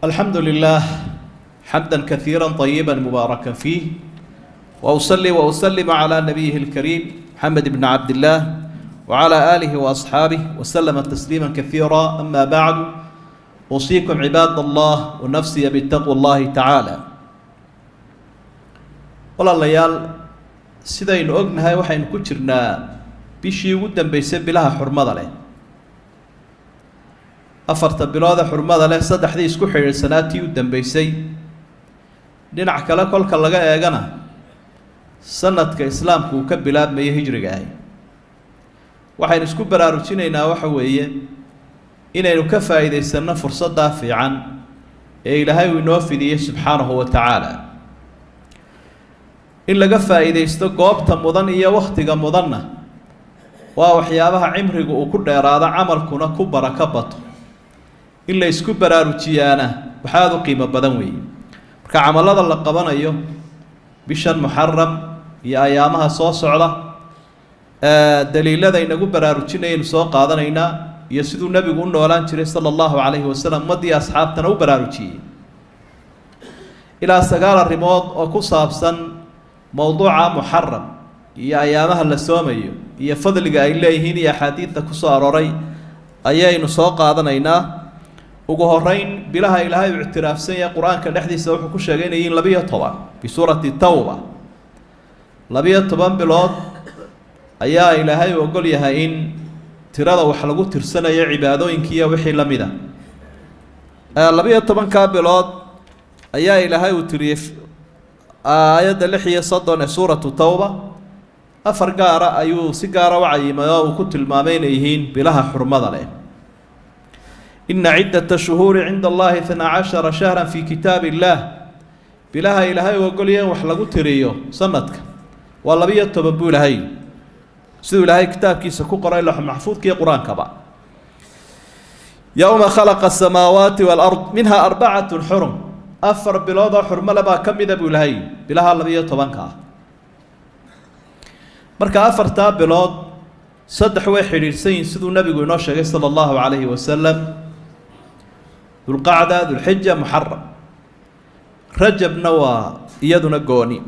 الحمد لله حمدا كثيرا طيبا مباركا فيه، وأصلي وأسلم على نبيه الكريم محمد بن عبد الله وعلى آله وأصحابه وسلم تسليما كثيرا. أما بعد، أوصيكم عباد الله ونفسي بتقوى الله تعالى. walaalayaal sidaynu ognahay waxaynu ku jirnaa bishii ugu dambeysay bilaha xurmada leh. afarta bilood ee xurmada leh saddexdii isku xiriirsanaatii u dambeysay. dhinac kale kolka laga eegana sanadka islaamku uu ka bilaabmayay hijriga ahay. waxaynu isku baraarujinaynaa waxa weeye inaynu ka faa'iidaysano fursadda fiican ee Ilaahay uu inoo fidiyay subxaanahu wa ta'ala. in laga faa'iidaysto goobta mudan iyo waqtiga mudanna waa waxyaabaha cimrigu uu ku dheeraado, camalkuna ku barako bato. in la isku baraarujiyaana waxaad u qiimo badan weeye. marka camalada la qabanayo bishan muxaram iyo ayaamaha soo socda, daliilada inagu baraarujinayaynu soo qaadanaynaa iyo siduu nabigu u noolaan jiray sala allahu calayhi wasalam ummaddii asxaabtana u baraarujiyey. ilaa 9 arrimood oo ku saabsan mowduuca muxaram iyo ayaamaha la soomayo iyo fadliga ay leeyihiin iyo axaadiidta ku soo arooray ayaynu soo qaadanaynaa. ugu horeyn, bilaha ilaahay uu ictiraafsan yahay qur-aanka dhexdiisa wuxuu ku sheegay inay yihiin 12 fi suurati tawba. 12 bilood ayaa ilaahay u ogol yahay in tirada wax lagu tirsanayo cibaadooyinkiiyo wixii la mid ah. 12 bilood ayaa ilaahay uu tiriyay aayadda 36 ee suuratu tawba. 4 gaara ayuu si gaara u cayimay oo uu ku tilmaamay inay yihiin bilaha xurmada leh. ina ciddata shuhuuri cinda allahi 12 shahran fi kitaabi illaah. bilaha ilaahay uu ogol yahay in wax lagu tiriyo sanadka waa 12 buu ilaahay, siduu ilaahay kitaabkiisa ku qoray lawx maxfuudka iyo qur-aankaba. yowma khalaqa asamaawaati waalard minha 4 xurum. 4 bilood oo xurmo le baa ka mida buu ilaahay bilaha 12 ah. marka 4 bilood 3 way xidhiidhsan yihiin siduu nabigu inoo sheegay sala allahu calayhi wasalam: dulqacda, dulxija, muxaram. rajabna waa iyaduna gooni.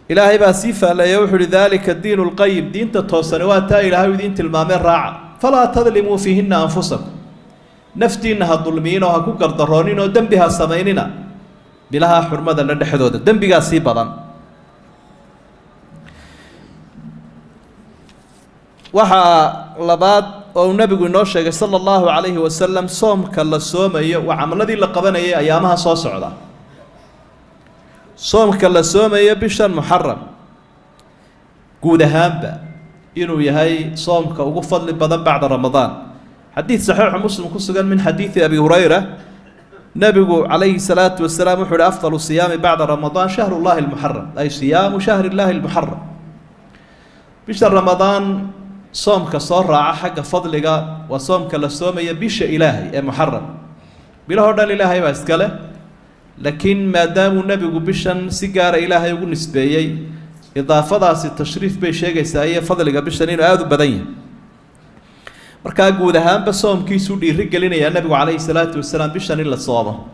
ilaahay baa sii faaleeya wuxuu uhi dalika diinu lqayim, diinta toosani waa taa ilaahay idiin tilmaameen raaca. falaa tadlimuu fiihina anfusakum, naftiinna ha dulmiinoo ha ku gardaroonin oo dembi ha samaynina bilaha xurmada la dhexdooda. dembigaa sii badan. waxaa labaad oo uu nabigu inoo sheegay sala allahu calayhi wasalam, soomka la soomayo waa camaladii la qabanayay ayaamaha soo socda. soomka la soomayo bishan muxaram guud ahaanba inuu yahay soomka ugu fadli badan bacda ramadaan. xadiid saxiixu muslim ku sugan min xadiidi abi hurayra, nabigu calayhi salaatu wasalaam wuxuu uhi afdalu siyaami bacda ramadaan shahru llahi almuxaram, ay siyaamu shahri llahi almuxaram. bisha ramadaan soomka soo raaca xagga fadliga waa soomka la soomaya bisha ilaahay ee muxaram. bilahoo dhan ilaahay baa iska leh, laakiin maadaamuu nebigu bishan si gaara ilaahay ugu nisbeeyey, idaafadaasi tashriif bay sheegaysaa iyo fadliga bishan inuu aada u badan yahay. markaa guud ahaanba soomkiisuu dhiiri gelinayaa nebigu calayhi salaatu wasalaam bishan in la soomo.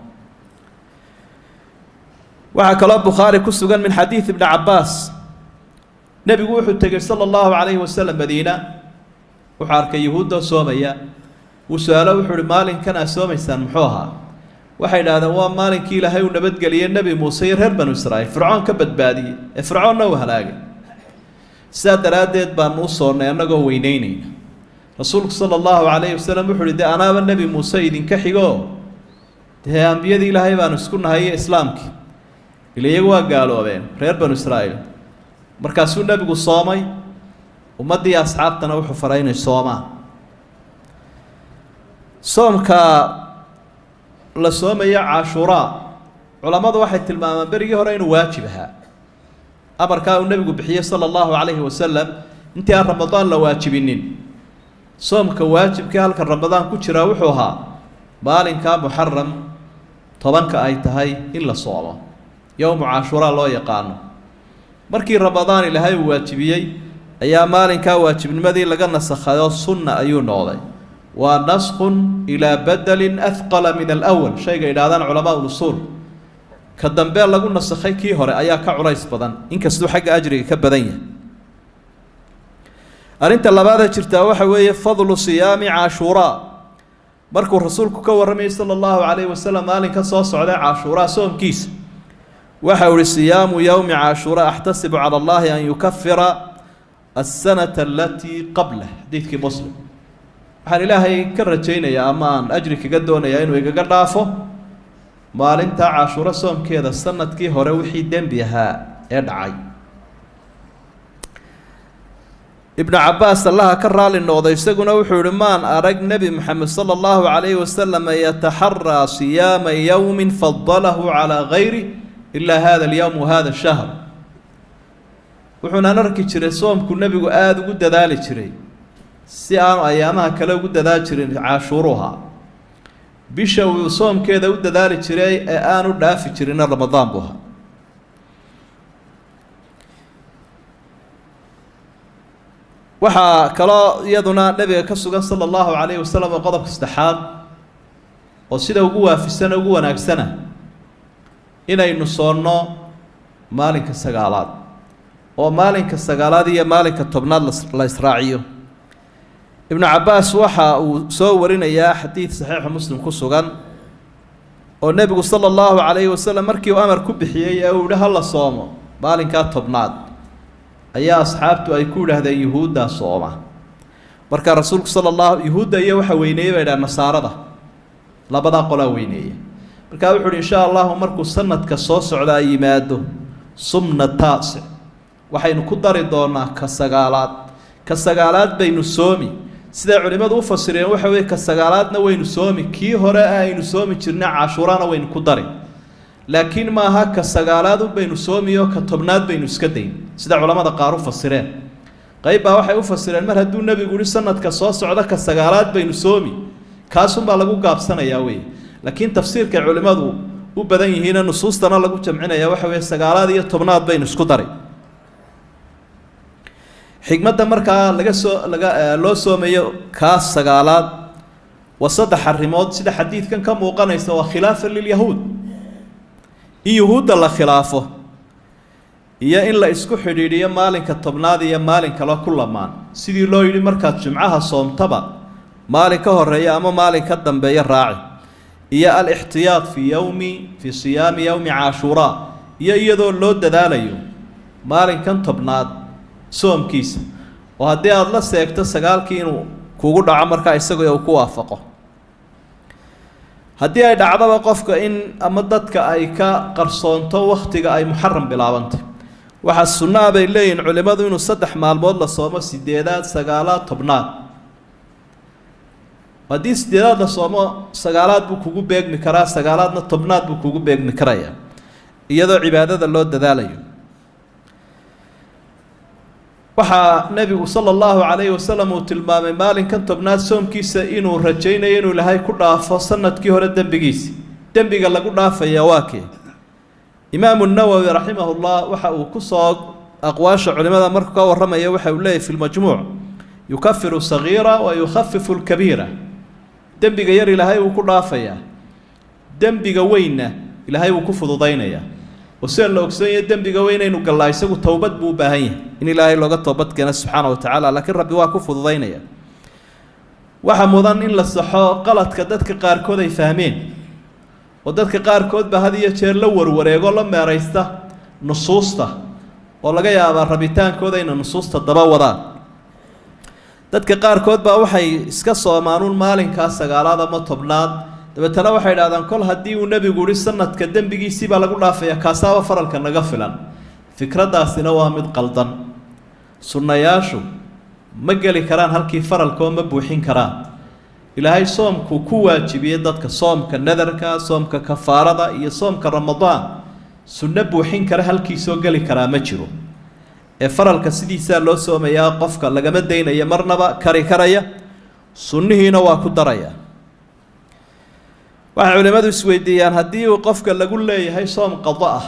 waxaa kaloo bukhaari ku sugan min xadiid ibni cabbaas, nebigu wuxuu tegey sala allahu calayhi wasalam madiina, wuxuu arkay yahuudda soomaya. wuu su-aalo wuxuu uhi maalinkan aad soomaysaan muxuu ahaa? waxay idhahdeen waa maalinkii ilaahay uu nabadgeliyey nebi muuse iyo reer banu israa'iil, fircoon ka badbaadiyey ee fircoonna uu halaagay. sidaa daraaddeed baanu u soonnay annagoo weyneynayna. rasuulku sala allahu calayhi wasalam wuxuu uhi dee anaaba nebi muuse idinka xigoo dee ambiyadii ilaahay baanu isku nahay iyo islaamkii, ila iyagu waa gaaloobeen reer banu israa'iil. markaasuu nebigu soomay, ummaddii asxaabtana wuxuu faray inay soomaan. soomka la soomayo cashuuraa, culammadu waxay tilmaamaan berigii hore inuu waajib ahaa. amarkaa uu nebigu bixiyey sala allahu calayhi wasalam intii aan ramadaan la waajibinin. soomka waajibkii halka ramadaan ku jiraa wuxuu ahaa maalinkaa muxaram 10 ay tahay in la soomo, yowmu cashuuraa loo yaqaano. markii ramadaan ilaahay uu waajibiyey ayaa maalinkaa waajibnimadii laga nasakhayo sunna ayuu noqday. ونسخ إلى بدل أثقل من الأول شيء إلى هذا علماء الأصول كالدنبال لقول نسخي كي هوري أيا كعريس بدن إنك سدو حق أجري كبدنيا أرنت الله بعد شرتا وحوي فضل صيام عاشوراء مركو الرسول كورمي صلى الله عليه وسلم مالك صوص على عاشوراء صوم كيس وحول صيام يوم عاشوراء أحتسب على الله أن يكفر السنة التي قبله حديث مسلم waxaan ilaahay ka rajaynayaa ama aan ajri kaga doonayaa inuu igaga dhaafo maalinta cashuura soomkeeda sanadkii hore wixii dembi ahaa ee dhacay ibn Abbas allaha ka raali noqday isaguna wuxuu yiri maan arag nabi Muhammad sallallahu alayhi wasallam yataharra siyama yawmin faddalahu ala ghayri illa hada al-yawm wa hada ash-shahr wuxuuna arki jiray soomku nabigu aad ugu dadaali jiray si aan ayaamaha kale ugu dadaal jirin cashuuraha bisha uu soomkeeda u dadaali jiray ee aan u dhaafi jirin ramadaan buha waxa kala iyaduna nabiga ka sugan sallallahu alayhi wasallam qodobka saddexaad oo sida ugu waafisan ugu wanaagsana inaynu soonno maalinka sagaalaad oo maalinka sagaalaad iyo maalinka tobnaad la israaciyo ابن عباس وحا وصورنا يا حديث صحيح مسلم كسوغان والنبي صلى الله عليه وسلم مركي وامر كبحيي او لها الله صومه مالين كاتبناد ايا اصحابته اي كود هذا يهودا صومه مركا رسولك صلى الله يهودا يا وحا وينيه الى نصارى لبدا قلا وينيه مركا وحول ان شاء الله مركو سندك سو سودا يماده صمنا التاسع waxaynu ku dari doonaa ka sagaalaad baynu soomi sida culimadu u fasireen waxa weey ka sagaalaadna waynu soomi kii hore aynu soomi jirnay cashuurana waynu ku dari laakiin ma aha ka sagaalaad baynu soomiyo ka tobnaad baynu iska dayn sida culimada qaar u fasireen qayb baa waxay u fasireen mar hadduu nabigu yiri sanadka soo socda ka sagaalaad baynu soomi kaasun baa lagu gaabsanayaa weey laakiin tafsiirka culimadu u badan yihiin nusuustana lagu jamcinaya waxa weey sagaalaad iyo tobnaad baynu isku dari xigmadda markaa loo soomeeyo kaas sagaalaad wasaddex arrimood sida xadiidkan ka muuqanaysa waa khilaafa lilyahuud in yuhuudda la khilaafo iyo in la isku xidhiidhiyo maalinka tobnaad iyo maalin kale ku lamaan sidii loo yidhi markaad jumcaha soomtaba maalin ka horeeya ama maalin ka dambeeya raaci iyo al-ixtiyaad fi siyaami yawmi caashuuraa iyo iyadoo loo dadaalayo maalinkan tobnaad soomkiisa oo haddii aad la seegto sagaalkii inuu kugu dhaco markaa isagoo uu ku waafaqo haddii ay dhacdaba qofka in ama dadka ay ka qarsoonto waqtiga ay muharram bilaabantay waxa sunnah bay leeyihiin culimadu inuu 3 maalmood la soomo 8aad 9aad 10aad haddii 8aad la soomo 9aad buu kugu beegmi karaa 9aadna 10aad buu kugu beegmi karayaa iyadoo cibaadada loo dadaalayo waxaa nabigu sallallahu alayhi wasallam uu tilmaamay maalinkan tobnaad soomkiisa inuu rajaynayo inuu ilaahay ku dhaafo sanadkii hore dambiga lagu dhaafaya waakee imaam an-nawawi rahimahullah waxa uu ku soo aqwaasha culimada markuu ka waramaya waxa uu leeyahay fi al-majmu' yukaffiru saghira wa yukhaffifu al-kabira dambiga yar ilaahay uu ku dhaafaya dambiga weyna ilaahay uu ku fududaynaya وسأل لو كسية دم بجوين إنه قال الله يسوي توبة بوباهية إن الله إلا توبة كنا سبحانه وتعالى لكن ربي واقف ضينيا وحمضان إن الصحة قلت كدتك قار كود يفهمين ودتك قار كود بهذه يشير لور وريقول لما رئيسته نصوصته والله جاي على ربيتان كود إن نصوصته الضباوضان دتك قار كود بوحي إسكسوا مانون مالين كاسة قال هذا ما طبناد dabeetana waxay yidhaahdaan kol haddii uu nebigu yidhi sanadka dembigiisii baa lagu dhaafaya kaasaaba faralka naga filan fikraddaasina waa mid qaldan sunnayaashu ma geli karaan halkii faralka oo ma buuxin karaan ilaahay soomku ku waajibiyey dadka soomka nadarka soomka kafaarada iyo soomka ramadaan sunna buuxin kara halkiisoo geli karaa ma jiro ee faralka sidiisaa loo soomayaa qofka lagama daynaya marnaba kari karaya sunnihiina waa ku daraya waxa culimadu isweydiiyaan haddii uu qofka lagu leeyahay soom qada ah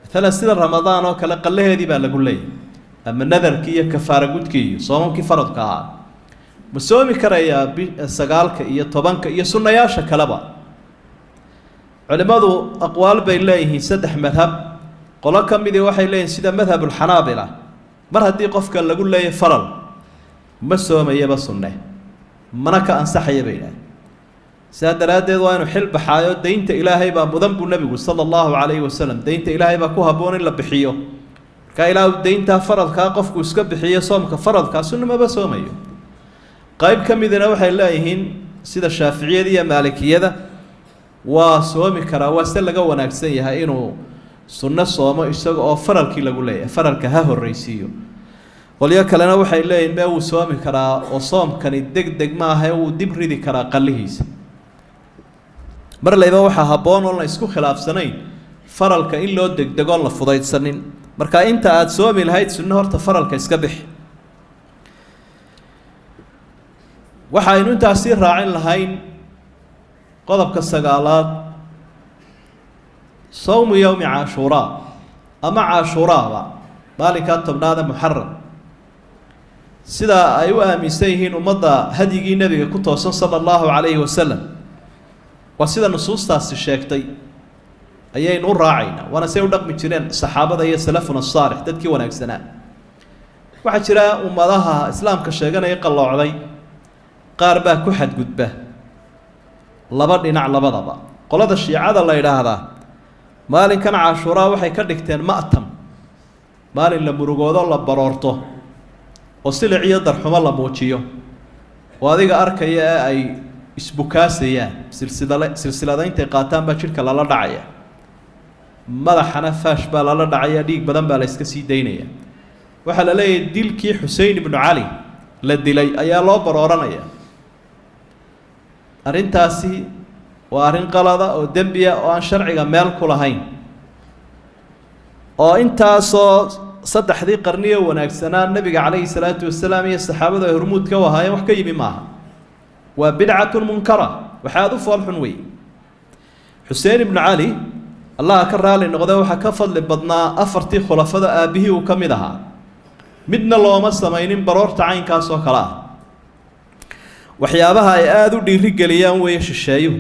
مثلا سيد رمضان oo kale qalaheedii baa lagu leeyahay ama nadarkii iyo kafaara gudkii soomkii faradka ah ma soomi karayaa sagaalka iyo tobanka iyo sunnayaasha kaleba culimmadu aqwaal bay leeyihiin saddex madhab qolo ka midii waxay leeyihiin sida madhabulxanaabila mar haddii qofka lagu leeyahay faral ma soomayaba sunne mana ka ansaxaya bay idhaah sidaa daraaddeed waa inuu xil baxaayo daynta ilaahay baa mudan buu nebigu sala allahu calayhi wasalam daynta ilaahay baa ku habboon in la bixiyo markaa ilaahu dayntaa faradkaa qofku iska bixiyo soomka faradkaa sunna maba soomayo qayb ka midina waxay leeyihiin sida shaaficiyada iyo maalikiyada waa soomi karaa waa se laga wanaagsan yahay inuu sunno soomo isaga oo faralkii lagu leeyahay faralka ha horreysiiyo qolyo kalena waxay leeyihin mee wuu soomi karaa oo soomkani deg deg maaha wuu dib ridi karaa qallihiisa mar layba waxaa habboon oon la isku khilaafsanayn faralka in loo degdegoon la fudaydsanin marka inta aada soomi lahayd sunno horta faralka iska bixi waxaynu intaasii raacin lahayn qodobka sagaalaad sawmu yowmi caashuuraa ama caashuuraaba maalinkaa tobnaada muxaram sidaa ay u aaminsan yihiin ummadda hadyigii nebiga ku toosan sala allahu calayhi wasalam waa sida nusuustaasi sheegtay ayaynu u raacaynaa waana say u dhaqmi jireen saxaabada iyo salafuna saalix dadkii wanaagsanaa waxaa jira ummadaha islaamka sheeganaya qalloocday qaar baa ku xadgudba laba dhinac labadaba qolada shiicada la yidhaahdaa maalinkan caashuuraa waxay ka dhigteen ma'tam maalin la murugoodo la baroorto oo silic iyo darxumo la muujiyo oo adiga arkaya ee ay isbukaasayaan silsilada intay qaataan baa jidhka lala dhacaya madaxana faash baa lala dhacaya dhiig badan baa la iska sii daynaya waxaa la leeyahay dilkii xusein ibnu cali la dilay ayaa loo barooranaya arrintaasi waa arrin qalada oo dembiya oo aan sharciga meel ku lahayn oo intaasoo saddexdii qarniyo wanaagsanaa nebiga calayhi salaatu wasalaam iyo saxaabadu ay hormuudka u ahaayeen wax ka yimi maaha waa bidcatun munkara waxaad u foolxun wey xuseen ibnu cali allaha ka raali noqda waxaa ka fadli badnaa afartii khulafada aabbihii uu ka mid ahaa midna looma samaynin baroorta caynkaas oo kale ah waxyaabaha ay aada u dhiirigeliyaan weeye shisheeyuhu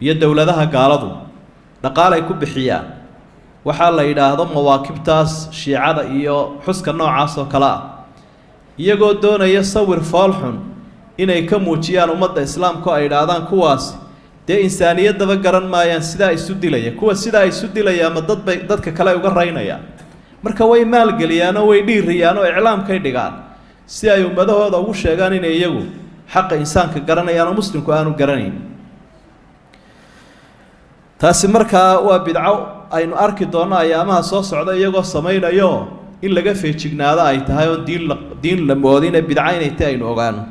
iyo dowladaha gaaladu dhaqaalay ku bixiyaan waxaa la yidhaahdo mawaakibtaas shiicada iyo xuska noocaas oo kale ah iyagoo doonaya sawir foolxun inay ka muujiyaan ummadda islaamka oo ay idhaahdaan kuwaas dee insaaniyaddaba garan maayaan sidaa isu dilaya kuwa sidaa isu dilaya ama dadbay dadka kale uga raynayaan marka way maalgeliyaanoo way dhiiriyaan oo iclaamkay dhigaan si ay ummadahooda ugu sheegaan inay iyagu xaqa insaanka garanayaan oo muslimku aanu garanayn taasi markaa waa bidco aynu arki doonno ayaamaha soo socda iyagoo samaynayo in laga feejignaado ay tahay oo diin la moodine bidco inay tahay aynu ogaano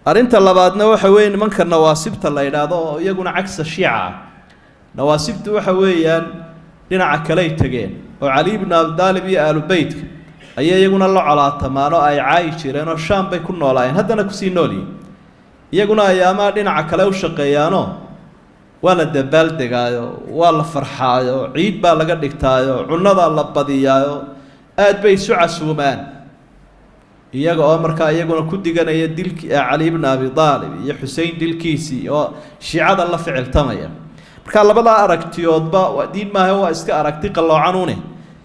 arrinta labaadna waxa weeye nimanka nawaasibta la yidhaahdo oo iyaguna cagsa shiica ah nawaasibtu waxa weeyaan dhinaca kaley tegeen oo cali ibnu abidaalib iyo aalubeytka ayay iyaguna la colaatamaan oo ay caayi jireen oo shaam bay ku noolaayeen haddana kusii noolyihin iyaguna ayaamaha dhinaca kale u shaqeeyaanoo waa la dabaaldegaayo waa la farxaayo ciid baa laga dhigtaayo cunnadaa la badiyaayo aad bay isu casuumaan iyaga oo markaa iyaguna ku diganaya dilkii cali ibnu abi aalib iyo xusein dilkiisii oo shiicada la ficiltamaya markaa labadaa aragtiyoodba diin maaha waa iska aragti qalloocanune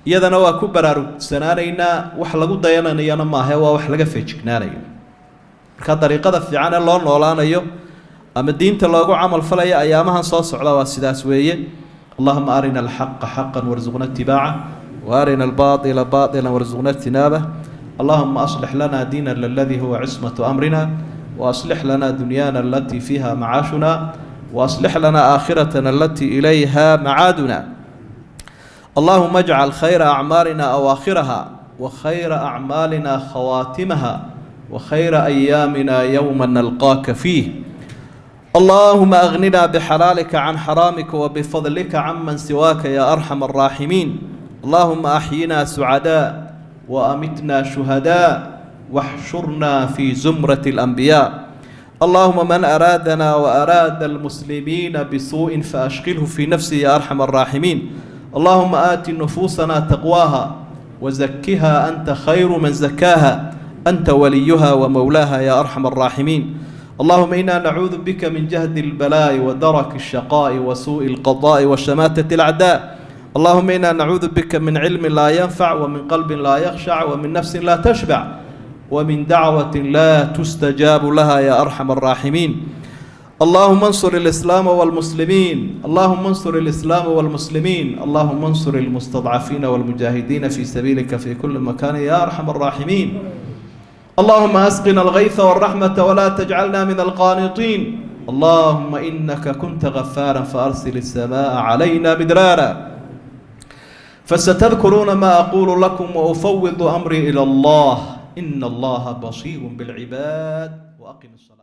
iyadana waa ku baraarugsanaanaynaa wax lagu dayananayana maaha waa wax laga feejignaanayo markaa dariiqada fiican ee loo noolaanayo ama diinta loogu camal falaya ayaamahan soo socda waa sidaas weeye allahuma arina alxaqa xaqan warzuqna itibaaca wa arina albaaila baailan warzuqna ijtinaabah اللهم أصلح لنا ديننا الذي هو عصمة أمرنا وأصلح لنا دنيانا التي فيها معاشنا وأصلح لنا آخرتنا التي إليها معادنا اللهم اجعل خير أعمالنا أواخرها وخير أعمالنا خواتمها وخير أيامنا يوم نلقاك فيه اللهم أغننا بحلالك عن حرامك وبفضلك عمن سواك يا أرحم الراحمين اللهم أحينا سعداء وأمتنا شهداء واحشرنا في زمرة الأنبياء اللهم من أرادنا وأراد المسلمين بسوء فأشغله في نفسه يا أرحم الراحمين اللهم آت نفوسنا تقواها وزكها أنت خير من زكاها أنت وليها ومولاها يا أرحم الراحمين. اللهم إنا نعوذ بك من جهد البلاء ودرك الشقاء وسوء القضاء وشماتة الأعداء. اللهم إنا نعوذ بك من علم لا ينفع ومن قلب لا يخشع ومن نفس لا تشبع ومن دعوة لا تستجاب لها يا أرحم الراحمين. اللهم انصر الإسلام والمسلمين، اللهم انصر الإسلام والمسلمين، اللهم انصر المستضعفين والمجاهدين في سبيلك في كل مكان يا أرحم الراحمين. اللهم أسقنا الغيث والرحمة ولا تجعلنا من القانطين. اللهم إنك كنت غفارا فأرسل السماء علينا مدرارا. فستذكرون ما أقول لكم وأفوض أمري إلى الله إن الله بصير بالعباد. وأقم الصلاة.